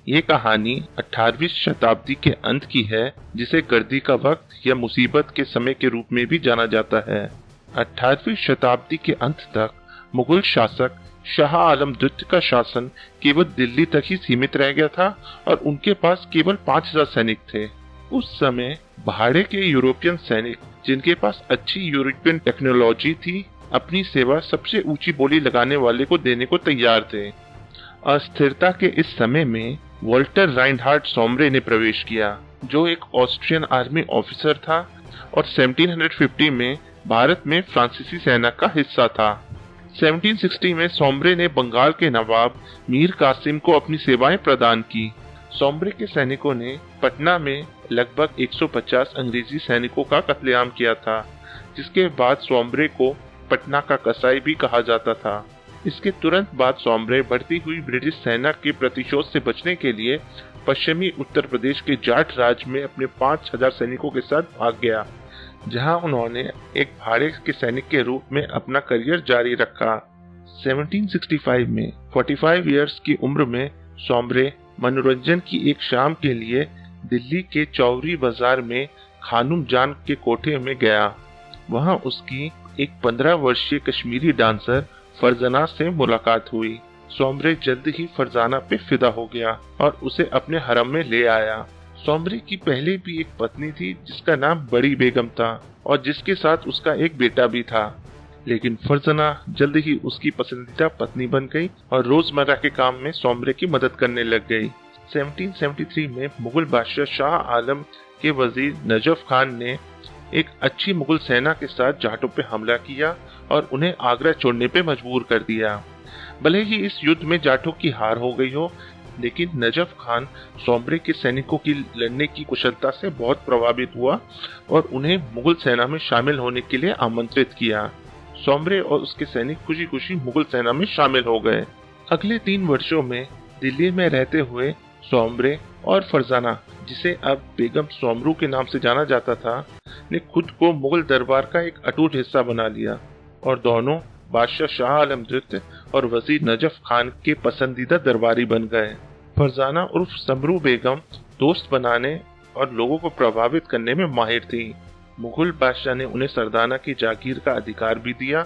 ये कहानी 18वीं शताब्दी के अंत की है, जिसे गर्दी का वक्त या मुसीबत के समय के रूप में भी जाना जाता है। 18वीं शताब्दी के अंत तक मुगल शासक शाह आलम द्वितीय का शासन केवल दिल्ली तक ही सीमित रह गया था और उनके पास केवल 5000 सैनिक थे। उस समय भाड़े के यूरोपियन सैनिक, जिनके पास अच्छी यूरोपियन टेक्नोलॉजी थी, अपनी सेवा सबसे ऊंची बोली लगाने वाले को देने को तैयार थे। अस्थिरता के इस समय में वॉल्टर राइनहार्ड सोम्ब्रे ने प्रवेश किया, जो एक ऑस्ट्रियन आर्मी ऑफिसर था और 1750 में भारत में फ्रांसीसी सेना का हिस्सा था। 1760 में सोम्ब्रे ने बंगाल के नवाब मीर कासिम को अपनी सेवाएं प्रदान की। सोम्ब्रे के सैनिकों ने पटना में लगभग 150 अंग्रेजी सैनिकों का कत्लेआम किया था, जिसके बाद सोम्ब्रे को पटना का कसाई भी कहा जाता था। इसके तुरंत बाद सोम्ब्रे बढ़ती हुई ब्रिटिश सेना के प्रतिशोध से बचने के लिए पश्चिमी उत्तर प्रदेश के जाट राज्य में अपने 5000 सैनिकों के साथ भाग गया, जहां उन्होंने एक भाड़े के सैनिक के रूप में अपना करियर जारी रखा। 1765 में 45 इयर्स की उम्र में सोम्ब्रे मनोरंजन की एक शाम के लिए दिल्ली के चौरी बाजार में खानुम जान के कोठे में गया। वहां उसकी एक 15 वर्षीय कश्मीरी डांसर फरजाना से मुलाकात हुई। सोम्ब्रे जल्द ही फरजाना पे फिदा हो गया और उसे अपने हरम में ले आया। सोम्ब्रे की पहले भी एक पत्नी थी, जिसका नाम बड़ी बेगम था और जिसके साथ उसका एक बेटा भी था, लेकिन फरजाना जल्द ही उसकी पसंदीदा पत्नी बन गई और रोजमर्रा के काम में सोम्ब्रे की मदद करने लग गई। 1773 में मुगल बादशाह शाह आलम के वजीर नजफ खान ने एक अच्छी मुगल सेना के साथ जाटों पे हमला किया और उन्हें आगरा छोड़ने पे मजबूर कर दिया। भले ही इस युद्ध में जाटों की हार हो गई हो, लेकिन नजफ खान सोम्ब्रे के सैनिकों की लड़ने की कुशलता से बहुत प्रभावित हुआ और उन्हें मुगल सेना में शामिल होने के लिए आमंत्रित किया। सोम्ब्रे और उसके सैनिक खुशी खुशी मुगल सेना में शामिल हो गए। अगले 3 वर्षों में दिल्ली में रहते हुए सोम्ब्रे और फरजाना, जिसे अब बेगम सोमरू के नाम से जाना जाता था, ने खुद को मुगल दरबार का एक अटूट हिस्सा बना लिया और दोनों बादशाह शाह आलम द्वितीय और वजीर नजफ खान के पसंदीदा दरबारी बन गए। फरजाना उर्फ समरू बेगम दोस्त बनाने और लोगों को प्रभावित करने में माहिर थी। मुगल बादशाह ने उन्हें सरदाना की जागीर का अधिकार भी दिया,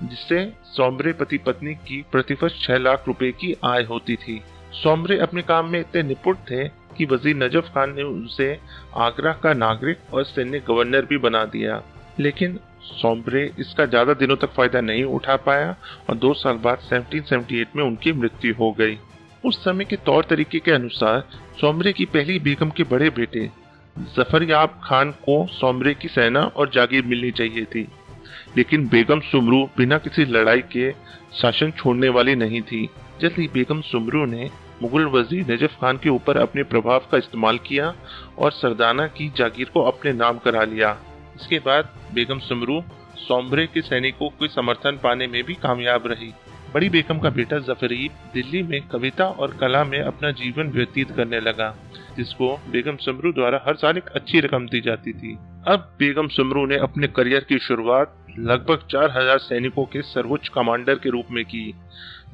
जिससे सोम्ब्रे पति पत्नी की प्रतिवर्ष 6 लाख रुपए की आय होती थी। सोम्ब्रे अपने काम में इतने निपुण थे कि वजीर नजफ खान ने उसे आगरा का नागरिक और सैन्य गवर्नर भी बना दिया, लेकिन सोम्ब्रे इसका ज्यादा दिनों तक फायदा नहीं उठा पाया और 2 साल बाद 1778 में उनकी मृत्यु हो गई। उस समय के तौर तरीके के अनुसार सोम्ब्रे की पहली बेगम के बड़े बेटे जफरयाब खान को सोम्ब्रे की सेना और जागीर मिलनी चाहिए थी, लेकिन बेगम सुमरू बिना किसी लड़ाई के शासन छोड़ने वाली नहीं थी। जल्द ही बेगम सुमरू ने मुगल वजीर नजफ खान के ऊपर अपने प्रभाव का इस्तेमाल किया और सरदाना की जागीर को अपने नाम करा लिया। इसके बाद बेगम सुमरू सोम्ब्रे के सैनिकों के समर्थन पाने में भी कामयाब रही। बड़ी बेगम का बेटा जफरीब दिल्ली में कविता और कला में अपना जीवन व्यतीत करने लगा, जिसको बेगम सुमरू द्वारा हर साल एक अच्छी रकम दी जाती थी। अब बेगम सुमरू ने अपने करियर की शुरुआत लगभग 4000 सैनिकों के सर्वोच्च कमांडर के रूप में की,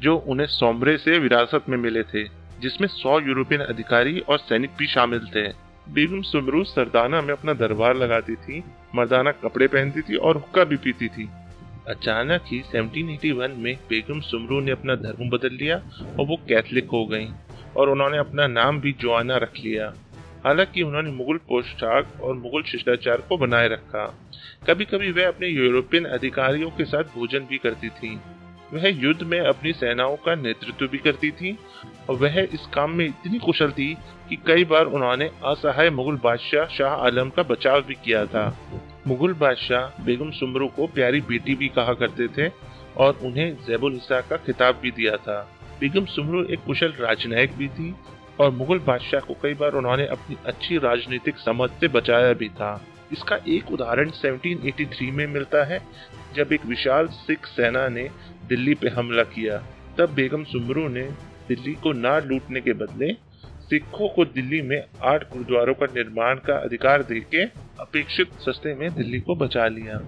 जो उन्हें सोम्ब्रे से विरासत में मिले थे, जिसमें 100 यूरोपियन अधिकारी और सैनिक भी शामिल थे। बेगम सुमरू सरदाना में अपना दरबार लगाती थी, मर्दाना कपड़े पहनती थी और हुक्का भी पीती थी। अचानक ही 1781 में बेगम सुमरू ने अपना धर्म बदल लिया और वो कैथलिक हो गईं और उन्होंने अपना नाम भी जोआना रख लिया। हालांकि उन्होंने मुगल पोशाक और मुगल शिष्टाचार को बनाए रखा। कभी कभी वह अपने यूरोपियन अधिकारियों के साथ भोजन भी करती थी। वह युद्ध में अपनी सेनाओं का नेतृत्व भी करती थी और वह इस काम में इतनी कुशल थी कि कई बार उन्होंने असहाय मुगल बादशाह शाह आलम का बचाव भी किया था। मुगल बादशाह बेगम सुमरू को प्यारी बेटी भी कहा करते थे और उन्हें ज़ैबुल-निसा का खिताब भी दिया था। बेगम सुमरू एक कुशल राजनयिक भी थी और मुगल बादशाह को कई बार उन्होंने अपनी अच्छी राजनीतिक समझ से बचाया भी था। इसका एक उदाहरण 1783 में मिलता है, जब एक विशाल सिख सेना ने दिल्ली पे हमला किया। तब बेगम सुमरू ने दिल्ली को ना लूटने के बदले सिखों को दिल्ली में 8 गुरुद्वारों का निर्माण का अधिकार देके अपेक्षित सस्ते में दिल्ली को बचा लिया।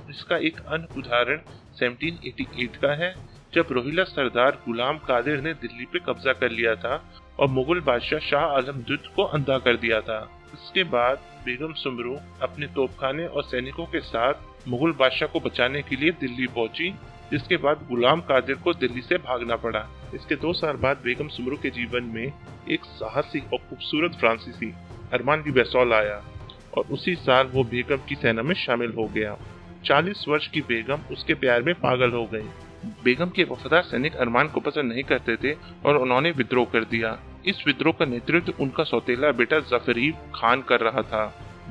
इसका एक अन्य उदाहरण 1788 का है, जब रोहिला सरदार गुलाम कादिर ने दिल्ली पे कब्जा कर लिया था और मुगल बादशाह शाह आलम द्वितीय को अंधा कर दिया था। इसके बाद बेगम सुमरू अपने तोपखाने और सैनिकों के साथ मुगल बादशाह को बचाने के लिए दिल्ली पहुंची, जिसके बाद गुलाम कादिर को दिल्ली से भागना पड़ा। इसके 2 साल बाद बेगम सुमरू के जीवन में एक साहसी और खूबसूरत फ्रांसीसी अरमान की बेसौल आया और उसी साल वो बेगम की सेना में शामिल हो गया। 40 वर्ष की बेगम उसके प्यार में पागल हो गई। बेगम के वफादार सैनिक अरमान को पसंद नहीं करते थे और उन्होंने विद्रोह कर दिया। इस विद्रोह का नेतृत्व उनका सौतेला बेटा जफरीब खान कर रहा था।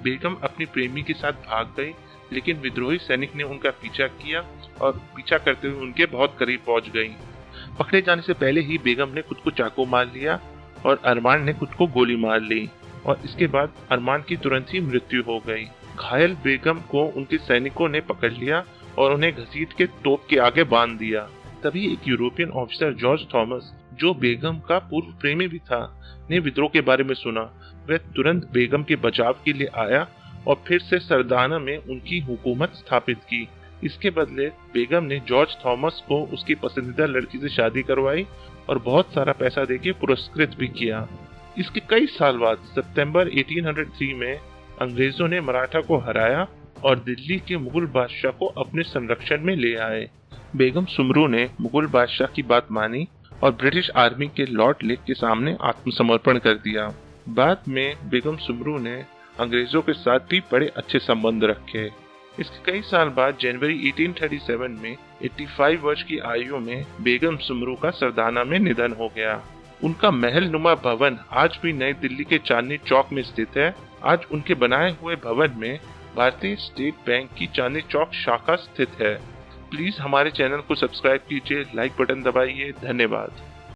बेगम अपनी प्रेमी के साथ भाग गई, लेकिन विद्रोही सैनिक ने उनका पीछा किया और पीछा करते हुए उनके बहुत करीब पहुंच गई। पकड़े जाने से पहले ही बेगम ने खुद को चाकू मार लिया और अरमान ने खुद को गोली मार ली और इसके बाद अरमान की तुरंत ही मृत्यु हो गई। घायल बेगम को उनके सैनिकों ने पकड़ लिया और उन्हें घसीट के तोप के आगे बांध दिया। तभी एक यूरोपियन ऑफिसर जॉर्ज थॉमस, जो बेगम का पूर्व प्रेमी भी था, ने विद्रोह के बारे में सुना। वह तुरंत बेगम के बचाव के लिए आया और फिर से सरदाना में उनकी हुकूमत स्थापित की। इसके बदले बेगम ने जॉर्ज थॉमस को उसकी पसंदीदा लड़की से शादी करवाई और बहुत सारा पैसा देके पुरस्कृत भी किया। इसके कई साल बाद सितंबर 1803 में अंग्रेजों ने मराठा को हराया और दिल्ली के मुगल बादशाह को अपने संरक्षण में ले आए। बेगम सुमरू ने मुगल बादशाह की बात मानी और ब्रिटिश आर्मी के लॉर्ड लेक के सामने आत्मसमर्पण कर दिया। बाद में बेगम सुमरू ने अंग्रेजों के साथ भी बड़े अच्छे संबंध रखे। इसके कई साल बाद जनवरी 1837 में 85 वर्ष की आयु में बेगम सुमरू का सरदाना में निधन हो गया। उनका महल नुमा भवन आज भी नई दिल्ली के चांदनी चौक में स्थित है। आज उनके बनाए हुए भवन में भारतीय स्टेट बैंक की चांदनी चौक शाखा स्थित है। प्लीज हमारे चैनल को सब्सक्राइब कीजिए, लाइक बटन दबाइए। धन्यवाद।